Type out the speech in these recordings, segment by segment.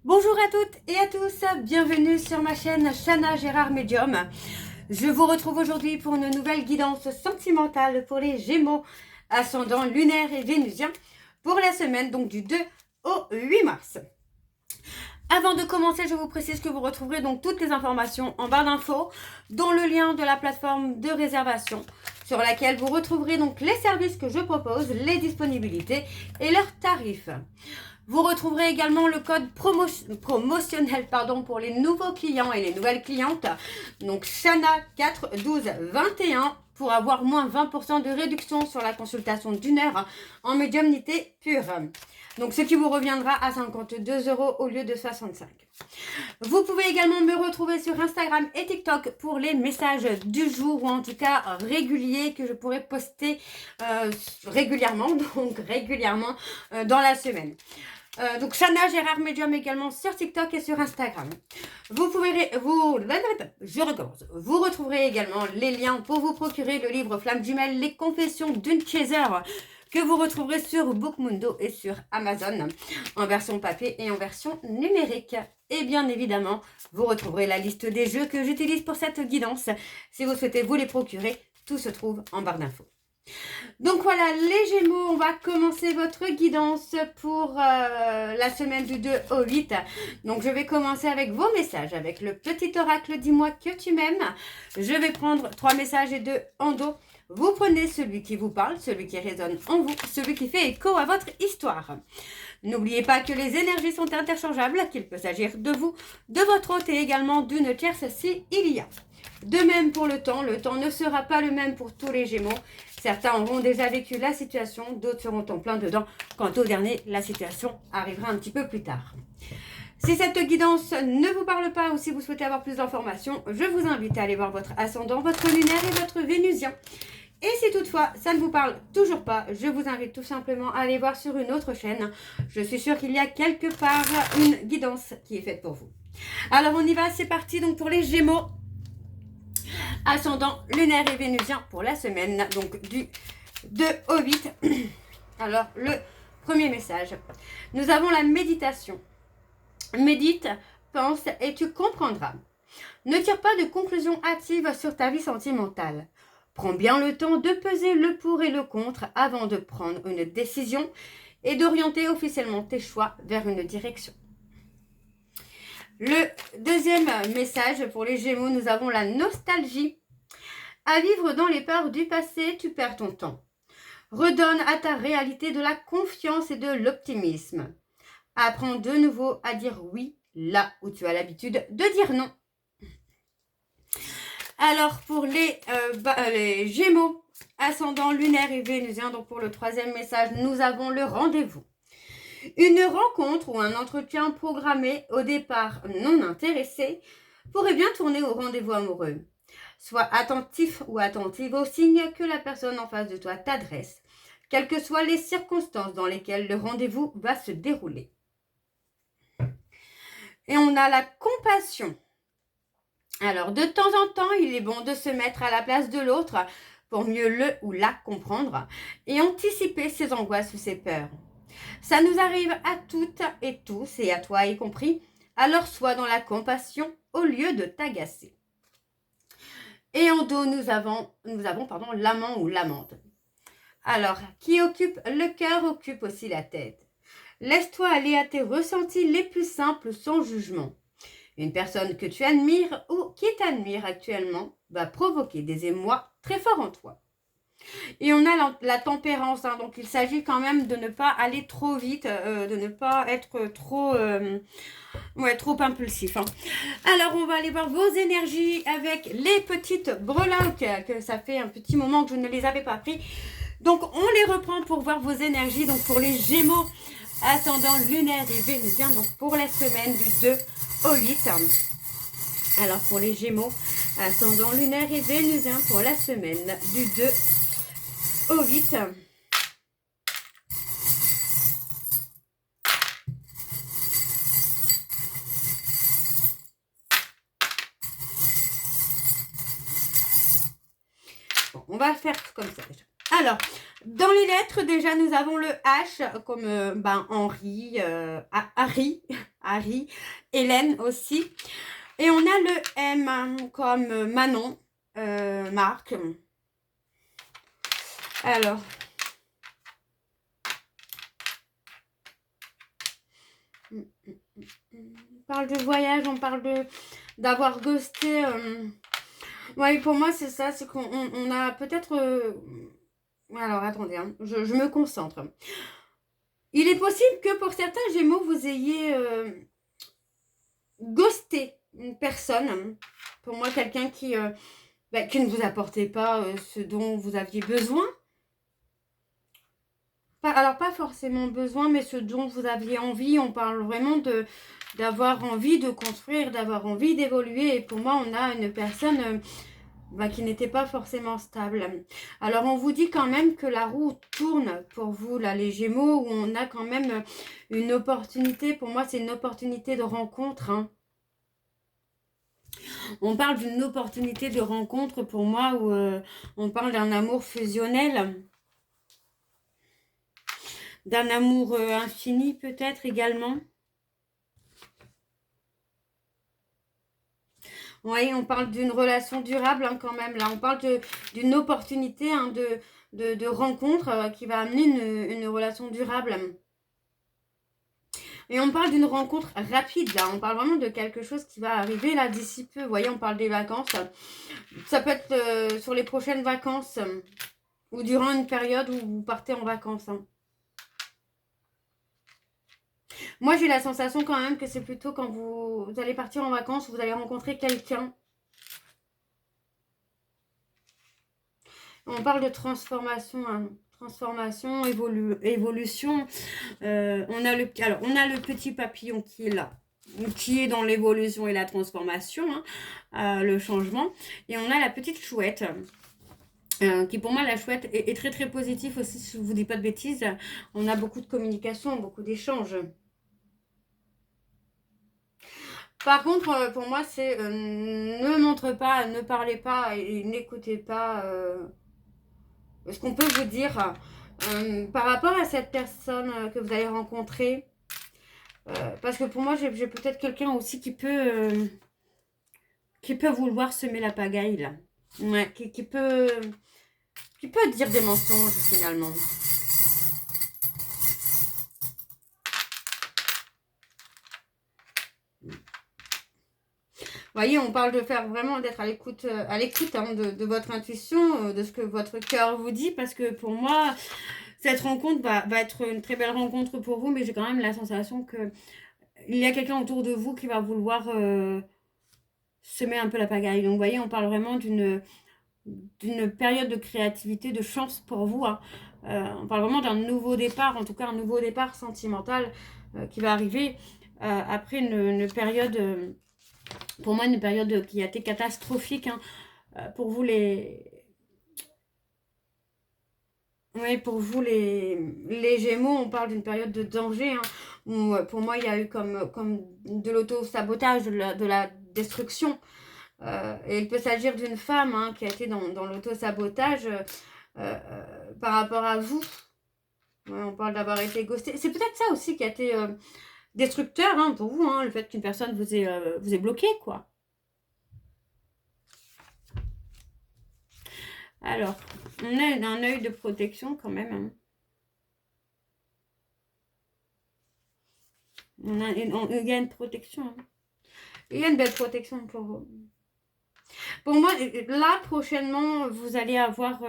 Bonjour à toutes et à tous, bienvenue sur ma chaîne Chana Gérard Medium. Je vous retrouve aujourd'hui pour une nouvelle guidance sentimentale pour les Gémeaux, ascendant lunaire et vénusien, pour la semaine donc du 2 au 8 mars. Avant de commencer, je vous précise que vous retrouverez donc toutes les informations en barre d'infos, dont le lien de la plateforme de réservation, sur laquelle vous retrouverez donc les services que je propose, les disponibilités et leurs tarifs. Vous retrouverez également le code promotionnel pour les nouveaux clients et les nouvelles clientes. Donc Shana 4 12 21 pour avoir moins 20% de réduction sur la consultation d'une heure en médiumnité pure. Donc ce qui vous reviendra à 52 € au lieu de 65. Vous pouvez également me retrouver sur Instagram et TikTok pour les messages du jour, ou en tout cas réguliers, que je pourrai poster régulièrement dans la semaine. Donc Chana Gérard Medium également sur TikTok et sur Instagram. Vous retrouverez également les liens pour vous procurer le livre Flamme Jumelle, les confessions d'une chaser, que vous retrouverez sur Bookmundo et sur Amazon en version papier et en version numérique. Et bien évidemment, vous retrouverez la liste des jeux que j'utilise pour cette guidance. Si vous souhaitez vous les procurer, tout se trouve en barre d'infos. Donc voilà, les Gémeaux, on va commencer votre guidance pour la semaine du 2 au 8. Donc je vais commencer avec vos messages, avec le petit oracle dis-moi que tu m'aimes. Je vais prendre 3 messages et 2 en dos. Vous prenez celui qui vous parle, celui qui résonne en vous, celui qui fait écho à votre histoire. N'oubliez pas que les énergies sont interchangeables, qu'il peut s'agir de vous, de votre hôte et également d'une tierce s'il y a. De même pour le temps ne sera pas le même pour tous les Gémeaux. Certains auront déjà vécu la situation, d'autres seront en plein dedans. Quant au dernier, la situation arrivera un petit peu plus tard. Si cette guidance ne vous parle pas ou si vous souhaitez avoir plus d'informations, je vous invite à aller voir votre ascendant, votre lunaire et votre vénusien. Et si toutefois ça ne vous parle toujours pas, je vous invite tout simplement à aller voir sur une autre chaîne. Je suis sûre qu'il y a quelque part une guidance qui est faite pour vous. Alors on y va, c'est parti donc pour les Gémeaux. Ascendant lunaire et vénusien pour la semaine, donc du 2 au 8. Alors, le premier message. Nous avons la méditation. Médite, pense et tu comprendras. Ne tire pas de conclusion hâtive sur ta vie sentimentale. Prends bien le temps de peser le pour et le contre avant de prendre une décision et d'orienter officiellement tes choix vers une direction. Le deuxième message pour les Gémeaux, nous avons la nostalgie. À vivre dans les peurs du passé, tu perds ton temps. Redonne à ta réalité de la confiance et de l'optimisme. Apprends de nouveau à dire oui là où tu as l'habitude de dire non. Alors pour les Gémeaux, ascendant lunaire et vénusien, donc pour le troisième message, nous avons le rendez-vous. Une rencontre ou un entretien programmé au départ non intéressé pourrait bien tourner au rendez-vous amoureux. Sois attentif ou attentive aux signes que la personne en face de toi t'adresse, quelles que soient les circonstances dans lesquelles le rendez-vous va se dérouler. Et on a la compassion. Alors, de temps en temps, il est bon de se mettre à la place de l'autre pour mieux le ou la comprendre et anticiper ses angoisses ou ses peurs. Ça nous arrive à toutes et tous, et à toi y compris, alors sois dans la compassion au lieu de t'agacer. Et en dos, nous avons l'amant ou l'amante. Alors, qui occupe le cœur occupe aussi la tête. Laisse-toi aller à tes ressentis les plus simples sans jugement. Une personne que tu admires ou qui t'admire actuellement va provoquer des émois très forts en toi. Et on a la tempérance, donc il s'agit quand même de ne pas aller trop vite, de ne pas être trop impulsif. Alors on va aller voir vos énergies avec les petites breloques, que ça fait un petit moment que je ne les avais pas pris. Donc on les reprend pour voir vos énergies, donc pour les Gémeaux, ascendant lunaire et vénusien, donc pour la semaine du 2 au 8. Alors pour les Gémeaux, ascendant lunaire et vénusien pour la semaine du 2 au 8. Bon, on va faire comme ça déjà. Alors, dans les lettres, déjà, nous avons le H comme Henri, Harry, Harry, Hélène aussi. Et on a le M comme Manon, Marc. Alors, on parle de voyage, on parle d'avoir ghosté. Oui, pour moi, c'est ça, c'est qu'on a peut-être... alors, attendez, hein, je me concentre. Il est possible que pour certains Gémeaux, vous ayez ghosté une personne. Pour moi, quelqu'un qui ne vous apportait pas ce dont vous aviez besoin. Alors, pas forcément besoin, mais ce dont vous aviez envie. On parle vraiment d'avoir envie de construire, d'avoir envie d'évoluer. Et pour moi, on a une personne qui n'était pas forcément stable. Alors, on vous dit quand même que la roue tourne pour vous, là, les Gémeaux, où on a quand même une opportunité. Pour moi, c'est une opportunité de rencontre. Hein. On parle d'une opportunité de rencontre, pour moi, où on parle d'un amour fusionnel. D'un amour infini peut-être également. Oui, on parle d'une relation durable hein, quand même. Là, on parle d'une opportunité hein, de rencontre qui va amener une relation durable. Et on parle d'une rencontre rapide là. On parle vraiment de quelque chose qui va arriver là d'ici peu. Vous voyez, on parle des vacances. Ça peut être sur les prochaines vacances ou durant une période où vous partez en vacances. Hein. Moi, j'ai la sensation quand même que c'est plutôt quand vous allez partir en vacances, vous allez rencontrer quelqu'un. On parle de transformation, hein. Transformation, évolution. On a le petit papillon qui est là, qui est dans l'évolution et la transformation, hein, le changement. Et on a la petite chouette. Qui pour moi la chouette est très très positif aussi si je ne vous dis pas de bêtises. On a beaucoup de communication, beaucoup d'échanges. Par contre, pour moi, c'est ne montre pas, ne parlez pas et n'écoutez pas ce qu'on peut vous dire par rapport à cette personne que vous allez rencontrer. Parce que pour moi, j'ai peut-être quelqu'un aussi qui peut vouloir semer la pagaille, là. Ouais, qui peut dire des mensonges, finalement. Vous voyez, on parle de faire vraiment d'être à l'écoute hein, de votre intuition, de ce que votre cœur vous dit, parce que pour moi, cette rencontre va être une très belle rencontre pour vous, mais j'ai quand même la sensation que il y a quelqu'un autour de vous qui va vouloir semer un peu la pagaille. Donc, vous voyez, on parle vraiment d'une période de créativité, de chance pour vous. Hein. On parle vraiment d'un nouveau départ, en tout cas un nouveau départ sentimental qui va arriver après une période... pour moi, une période qui a été catastrophique hein, pour vous pour vous les Gémeaux, on parle d'une période de danger hein, où pour moi il y a eu comme de l'auto-sabotage, de la destruction. Et il peut s'agir d'une femme hein, qui a été dans l'auto-sabotage par rapport à vous. Ouais, on parle d'avoir été ghosté. C'est peut-être ça aussi qui a été destructeur hein, pour vous, hein, le fait qu'une personne vous ait bloqué, quoi. Alors, on a un œil de protection quand même. Hein. Il y a une protection. Hein. Il y a une belle protection pour vous. Pour moi, là, prochainement, vous allez avoir...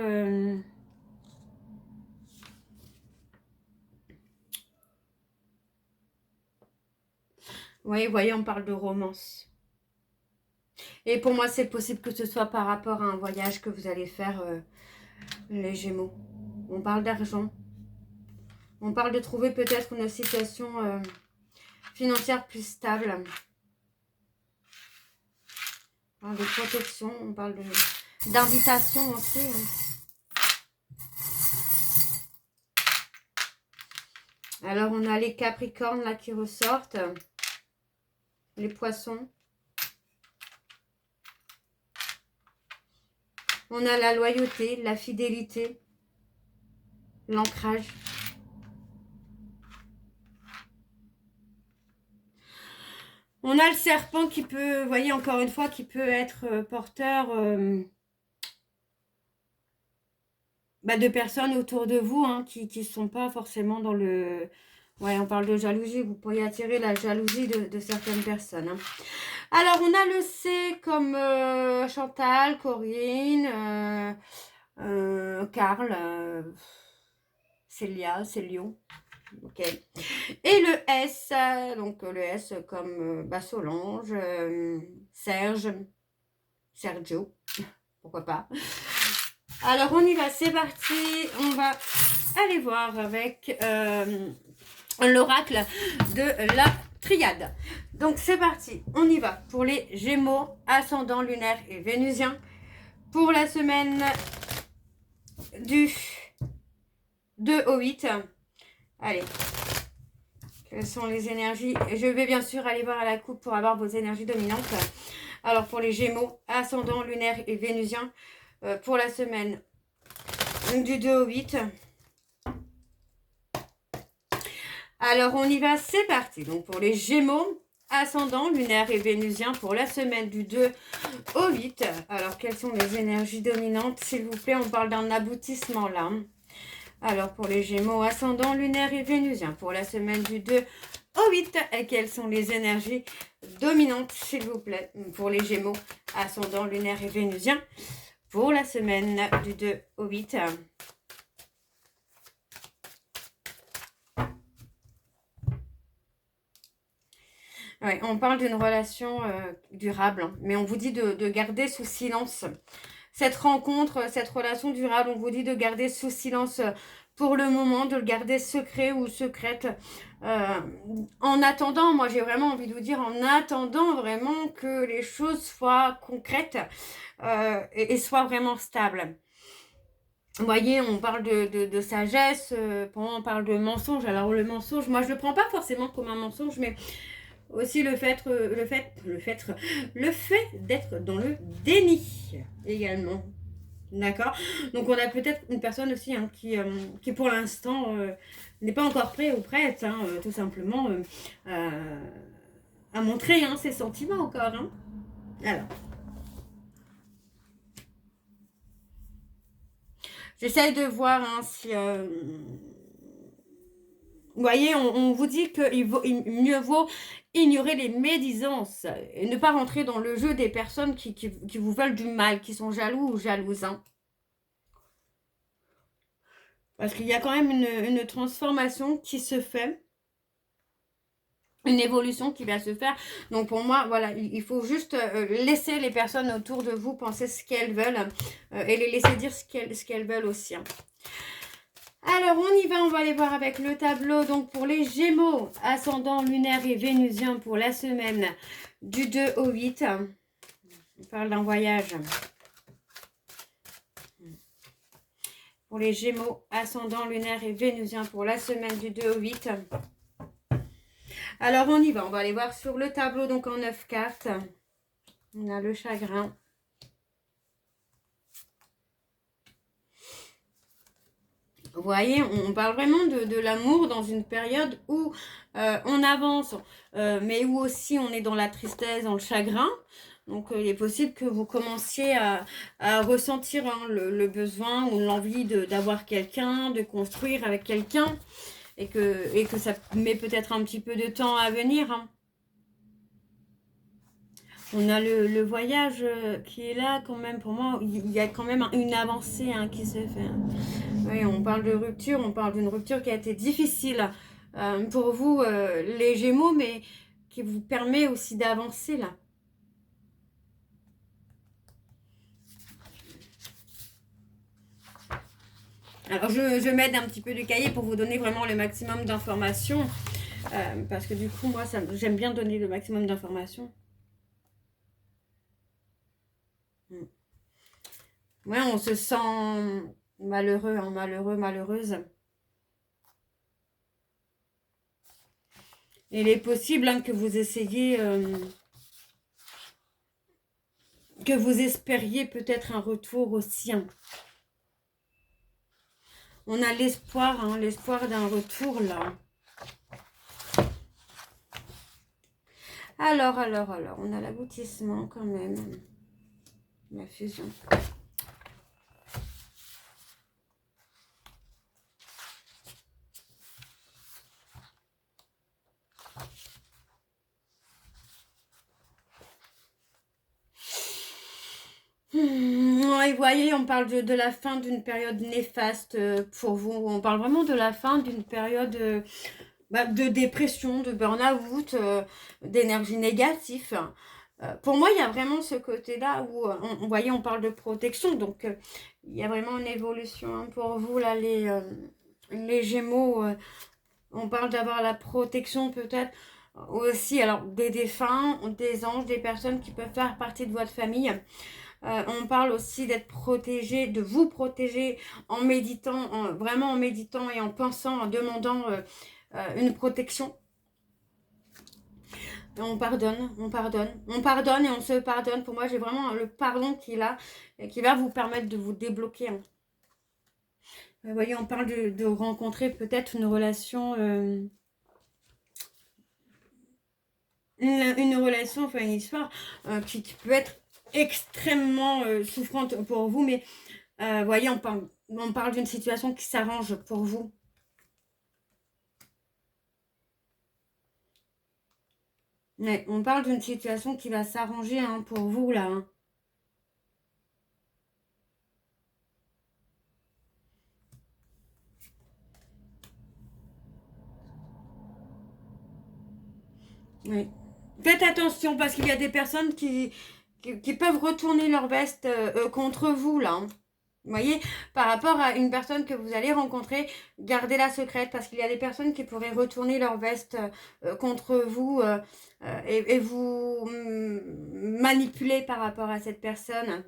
Oui, vous voyez, on parle de romance. Et pour moi, c'est possible que ce soit par rapport à un voyage que vous allez faire, les Gémeaux. On parle d'argent. On parle de trouver peut-être une situation financière plus stable. On parle de protection, on parle d'invitation aussi. Alors, on a les Capricornes là qui ressortent. Les Poissons. On a la loyauté, la fidélité, l'ancrage. On a le serpent qui peut, vous voyez, encore une fois, qui peut être porteur de personnes autour de vous hein, qui ne sont pas forcément dans le... Ouais, on parle de jalousie. Vous pourriez attirer la jalousie de certaines personnes. Hein. Alors, on a le C comme Chantal, Corinne, Karl, Célia, Célio. Ok. Et le S, donc le S comme Solange, Serge, Sergio, pourquoi pas. Alors on y va, c'est parti. On va aller voir avec l'oracle de la triade. Donc c'est parti, on y va pour les Gémeaux, ascendant lunaire et vénusien pour la semaine du 2 au 8. Allez, quelles sont les énergies? Je vais bien sûr aller voir à la coupe pour avoir vos énergies dominantes. Alors pour les Gémeaux, ascendant lunaire et vénusien pour la semaine du 2 au 8. Alors on y va, c'est parti. Donc pour les Gémeaux, ascendant lunaire et vénusien pour la semaine du 2 au 8. Alors quelles sont les énergies dominantes? S'il vous plaît, on parle d'un aboutissement là. Alors pour les Gémeaux, ascendant lunaire et vénusien pour la semaine du 2 au 8. Et quelles sont les énergies dominantes, s'il vous plaît, pour les Gémeaux, ascendant lunaire et vénusien pour la semaine du 2 au 8. Ouais, on parle d'une relation durable, hein, mais on vous dit de garder sous silence cette rencontre, cette relation durable. On vous dit de garder sous silence pour le moment, de le garder secret ou secrète. En attendant, moi j'ai vraiment envie de vous dire, en attendant vraiment que les choses soient concrètes et soient vraiment stables. Vous voyez, on parle de sagesse, on parle de mensonge. Alors le mensonge, moi je ne le prends pas forcément comme un mensonge, mais aussi le fait d'être dans le déni également. D'accord. Donc on a peut-être une personne aussi hein, qui pour l'instant n'est pas encore prêt ou prête, hein, tout simplement à montrer hein, ses sentiments encore. Hein. Alors. J'essaye de voir hein, si... vous voyez, on vous dit qu'il mieux vaut ignorer les médisances et ne pas rentrer dans le jeu des personnes qui vous veulent du mal, qui sont jaloux ou jalouses. Hein. Parce qu'il y a quand même une transformation qui se fait, une évolution qui va se faire. Donc pour moi, voilà, il faut juste laisser les personnes autour de vous penser ce qu'elles veulent et les laisser dire ce qu'elles veulent aussi. Hein. Alors, on va aller voir avec le tableau. Donc, pour les Gémeaux, ascendant lunaire et vénusien pour la semaine du 2 au 8. On parle d'un voyage. Pour les Gémeaux, ascendant lunaire et vénusien pour la semaine du 2 au 8. Alors, on y va. On va aller voir sur le tableau, donc en 9 cartes. On a le chagrin. Vous voyez, on parle vraiment de l'amour dans une période où on avance, mais où aussi on est dans la tristesse, dans le chagrin. Donc, il est possible que vous commenciez à ressentir hein, le besoin ou l'envie d'avoir quelqu'un, de construire avec quelqu'un, et que ça met peut-être un petit peu de temps à venir. Hein. On a le voyage qui est là quand même. Pour moi, il y a quand même une avancée hein, qui se fait. Hein. Oui, on parle de rupture, on parle d'une rupture qui a été difficile pour vous, les Gémeaux, mais qui vous permet aussi d'avancer là. Alors, je m'aide un petit peu du cahier pour vous donner vraiment le maximum d'informations, parce que du coup, moi, j'aime bien donner le maximum d'informations. Ouais, on se sent malheureux, hein, malheureux, malheureuse. Il est possible hein, que vous essayiez, que vous espériez peut-être un retour aussi. Hein. On a l'espoir, hein, l'espoir d'un retour là. Alors, on a l'aboutissement quand même. La fusion. Ouais, vous voyez, on parle de la fin d'une période néfaste pour vous. On parle vraiment de la fin d'une période de dépression, de burn-out, d'énergie négative. Pour moi, il y a vraiment ce côté-là où, vous voyez, on parle de protection. Donc, il y a vraiment une évolution hein, pour vous, là, les Gémeaux. On parle d'avoir la protection peut-être aussi, alors, des défunts, des anges, des personnes qui peuvent faire partie de votre famille. On parle aussi d'être protégé, de vous protéger en méditant, vraiment en méditant et en pensant, en demandant une protection. On pardonne, on pardonne, on pardonne et on se pardonne. Pour moi, j'ai vraiment le pardon qui est là et qui va vous permettre de vous débloquer. Hein. Vous voyez, on parle de rencontrer peut-être une relation, une relation, enfin une histoire qui peut être extrêmement souffrante pour vous, mais vous voyez, on parle d'une situation qui s'arrange pour vous. Ouais, on parle d'une situation qui va s'arranger hein, pour vous, là. Hein. Oui. Faites attention, parce qu'il y a des personnes qui peuvent retourner leur veste contre vous, là. Hein. Vous voyez, par rapport à une personne que vous allez rencontrer, gardez-la secrète, parce qu'il y a des personnes qui pourraient retourner leur veste contre vous et vous manipuler par rapport à cette personne.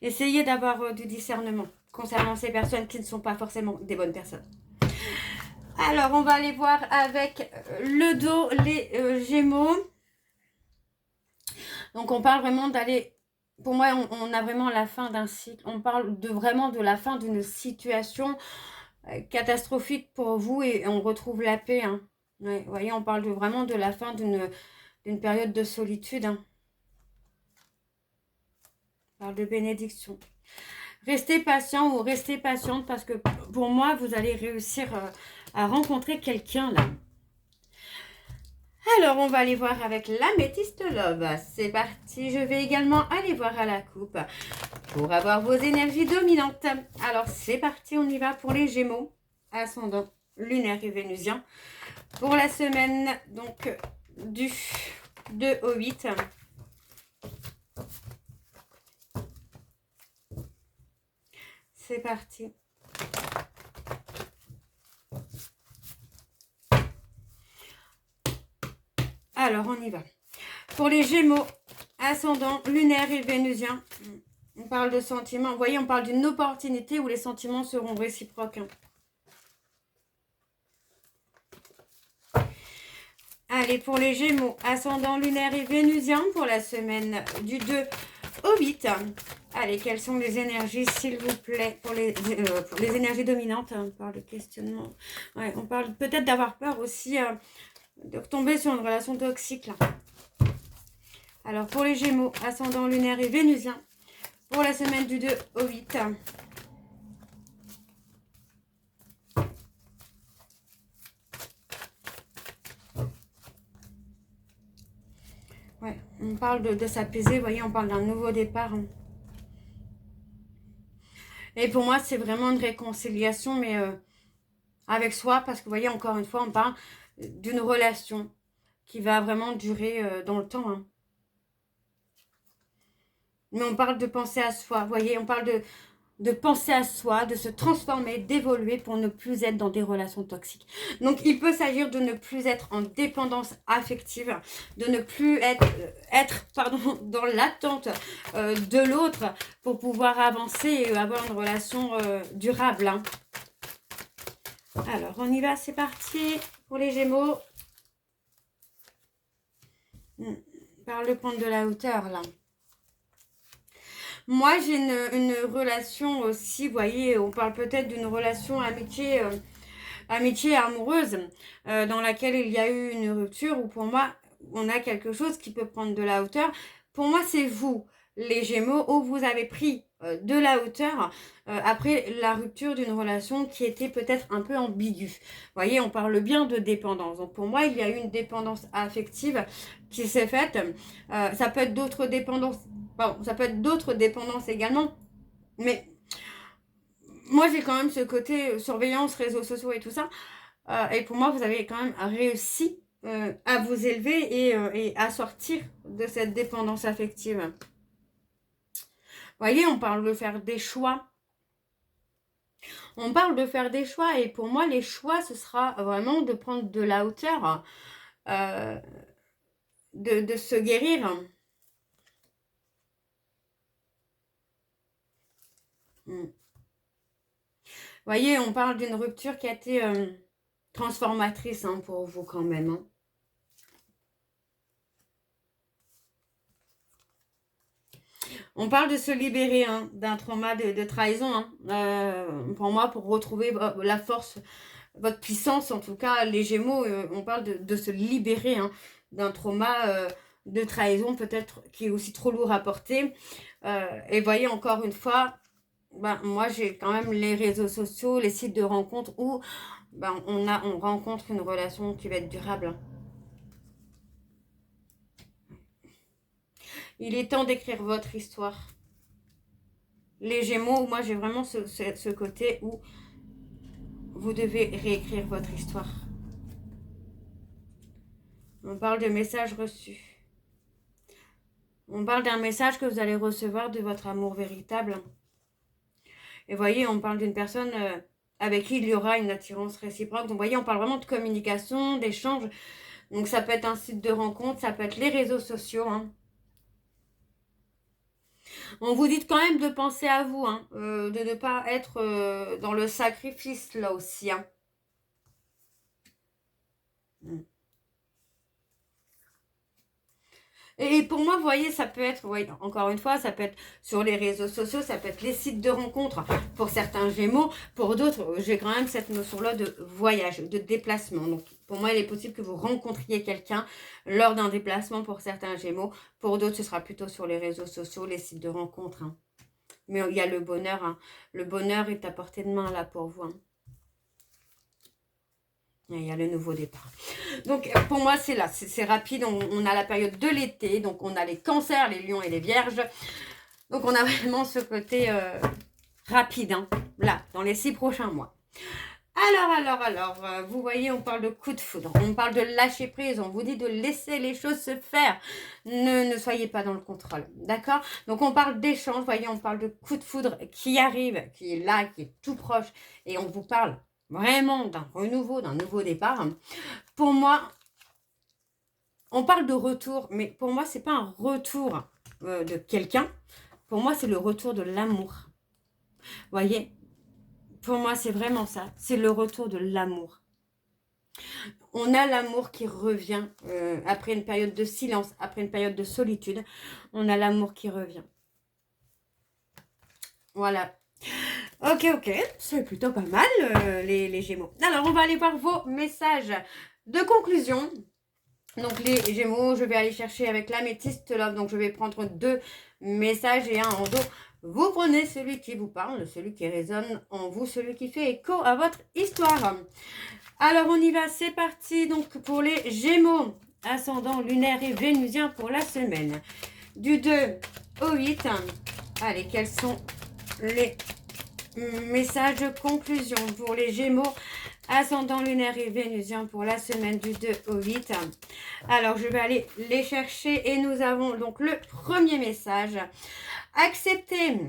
Essayez d'avoir du discernement concernant ces personnes qui ne sont pas forcément des bonnes personnes. Alors, on va aller voir avec le dos, les Gémeaux. Donc, on parle vraiment d'aller... Pour moi, on a vraiment la fin d'un cycle. On parle vraiment de la fin d'une situation catastrophique pour vous et on retrouve la paix. Hein. Ouais, vous voyez, on parle vraiment de la fin d'une période de solitude. Hein. On parle de bénédiction. Restez patient ou restez patiente parce que pour moi, vous allez réussir à rencontrer quelqu'un là. Alors, on va aller voir avec l'améthyste love. C'est parti. Je vais également aller voir à la coupe pour avoir vos énergies dominantes. Alors, c'est parti. On y va pour les Gémeaux, ascendant lunaire et vénusien. Pour la semaine, donc, du 2 au 8. C'est parti. Alors, on y va. Pour les Gémeaux, ascendant lunaire et vénusien, on parle de sentiments. Vous voyez, on parle d'une opportunité où les sentiments seront réciproques. Allez, pour les Gémeaux, ascendant lunaire et vénusien, pour la semaine du 2 au 8. Allez, quelles sont les énergies, s'il vous plaît, pour les énergies dominantes. On parle de questionnement. Ouais, on parle peut-être d'avoir peur aussi de retomber sur une relation toxique. Là. Alors, pour les Gémeaux, ascendant lunaire et vénusien, pour la semaine du 2 au 8. Ouais, on parle de s'apaiser, vous voyez, on parle d'un nouveau départ. Hein. Et pour moi, c'est vraiment une réconciliation, mais avec soi, parce que vous voyez, encore une fois, on parle d'une relation qui va vraiment durer dans le temps. Hein. Mais on parle de penser à soi, vous voyez, on parle de penser à soi, de se transformer, d'évoluer pour ne plus être dans des relations toxiques. Donc, il peut s'agir de ne plus être en dépendance affective, de ne plus être dans l'attente de l'autre pour pouvoir avancer et avoir une relation durable. Hein. Alors, on y va, c'est parti pour les Gémeaux. Par le compte de la hauteur, là. Moi, j'ai une relation aussi, vous voyez, on parle peut-être d'une relation amitié amitié amoureuse dans laquelle il y a eu une rupture, ou pour moi, on a quelque chose qui peut prendre de la hauteur. Pour moi, c'est vous, les Gémeaux, où vous avez pris de la hauteur après la rupture d'une relation qui était peut-être un peu ambiguë. Vous voyez, on parle bien de dépendance. Donc pour moi, il y a eu une dépendance affective qui s'est faite. Ça peut être d'autres dépendances. Pardon, ça peut être d'autres dépendances également. Mais moi, j'ai quand même ce côté surveillance, réseaux sociaux et tout ça. Et pour moi, vous avez quand même réussi à vous élever et à sortir de cette dépendance affective. Vous voyez, on parle de faire des choix. On parle de faire des choix. Et pour moi, les choix, ce sera vraiment de prendre de la hauteur, euh, de se guérir. Vous voyez, on parle d'une rupture qui a été transformatrice pour vous quand même. On parle de se libérer d'un trauma de trahison. Pour moi, pour retrouver la force, votre puissance, en tout cas, les Gémeaux, on parle de se libérer d'un trauma de trahison, peut-être qui est aussi trop lourd à porter. Et voyez, encore une fois, moi, j'ai quand même les réseaux sociaux, les sites de rencontres où on rencontre une relation qui va être durable. Il est temps d'écrire votre histoire. Les Gémeaux, moi j'ai vraiment ce côté où vous devez réécrire votre histoire. On parle de messages reçus. On parle d'un message que vous allez recevoir de votre amour véritable. Et voyez, on parle d'une personne avec qui il y aura une attirance réciproque. Donc voyez, on parle vraiment de communication, d'échange. Donc ça peut être un site de rencontre, ça peut être les réseaux sociaux. On vous dit quand même de penser à vous, de ne pas être dans le sacrifice là aussi. Et pour moi, vous voyez, ça peut être, voyez, encore une fois, ça peut être sur les réseaux sociaux, ça peut être les sites de rencontres pour certains Gémeaux. Pour d'autres, j'ai quand même cette notion-là de voyage, de déplacement. Donc, pour moi, il est possible que vous rencontriez quelqu'un lors d'un déplacement pour certains Gémeaux. Pour d'autres, ce sera plutôt sur les réseaux sociaux, les sites de rencontres. Mais il y a le bonheur. Le bonheur est à portée de main là pour vous. Il y a le nouveau départ. Donc, pour moi, c'est là. C'est rapide. On a la période de l'été. Donc, on a les cancers, les lions et les vierges. Donc, on a vraiment ce côté rapide. Là, dans les 6 prochains mois. Alors, vous voyez, on parle de coup de foudre. On parle de lâcher prise. On vous dit de laisser les choses se faire. Ne soyez pas dans le contrôle. D'accord? Donc, on parle d'échange. Vous voyez, on parle de coup de foudre qui arrive, qui est là, qui est tout proche. Et on vous parle vraiment d'un renouveau, d'un nouveau départ. Pour moi, on parle de retour, mais pour moi, c'est pas un retour de quelqu'un. Pour moi, c'est le retour de l'amour. Voyez, pour moi, c'est vraiment ça. C'est le retour de l'amour. On a l'amour qui revient après une période de silence, après une période de solitude. On a l'amour qui revient. Voilà. Ok, c'est plutôt pas mal les Gémeaux. Alors, on va aller voir vos messages de conclusion. Donc, les Gémeaux, je vais aller chercher avec l'améthyste là. Donc, je vais prendre 2 messages et un en dos. Vous prenez celui qui vous parle, celui qui résonne en vous, celui qui fait écho à votre histoire. Alors, on y va, c'est parti. Donc, pour les Gémeaux, ascendant lunaire et vénusien pour la semaine. Du 2 au 8. Allez, quels sont les messages de conclusion pour les Gémeaux, ascendant lunaire et vénusien pour la semaine du 2 au 8. Alors, je vais aller les chercher et nous avons donc le premier message. Accepter.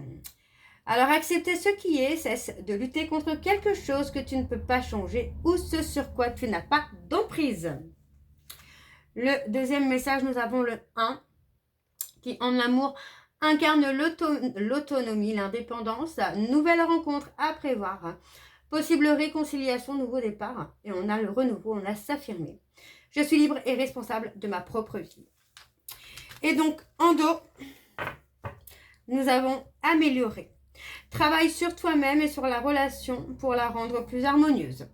Alors, accepter ce qui est, cesse de lutter contre quelque chose que tu ne peux pas changer ou ce sur quoi tu n'as pas d'emprise. Le deuxième message, nous avons le 1 qui, en amour, incarne l'autonomie, l'indépendance, nouvelle rencontre à prévoir, possible réconciliation, nouveau départ, et on a le renouveau, on a s'affirmer. Je suis libre et responsable de ma propre vie. Et donc, en dos, nous avons amélioré. Travaille sur toi-même et sur la relation pour la rendre plus harmonieuse.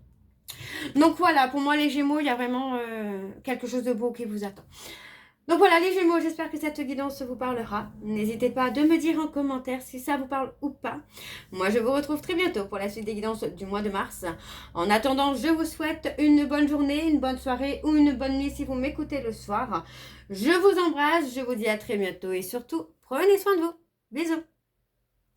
Donc voilà, pour moi les Gémeaux, il y a vraiment quelque chose de beau qui vous attend. Donc voilà les Gémeaux, j'espère que cette guidance vous parlera. N'hésitez pas de me dire en commentaire si ça vous parle ou pas. Moi je vous retrouve très bientôt pour la suite des guidances du mois de mars. En attendant, je vous souhaite une bonne journée, une bonne soirée ou une bonne nuit si vous m'écoutez le soir. Je vous embrasse, je vous dis à très bientôt et surtout, prenez soin de vous. Bisous.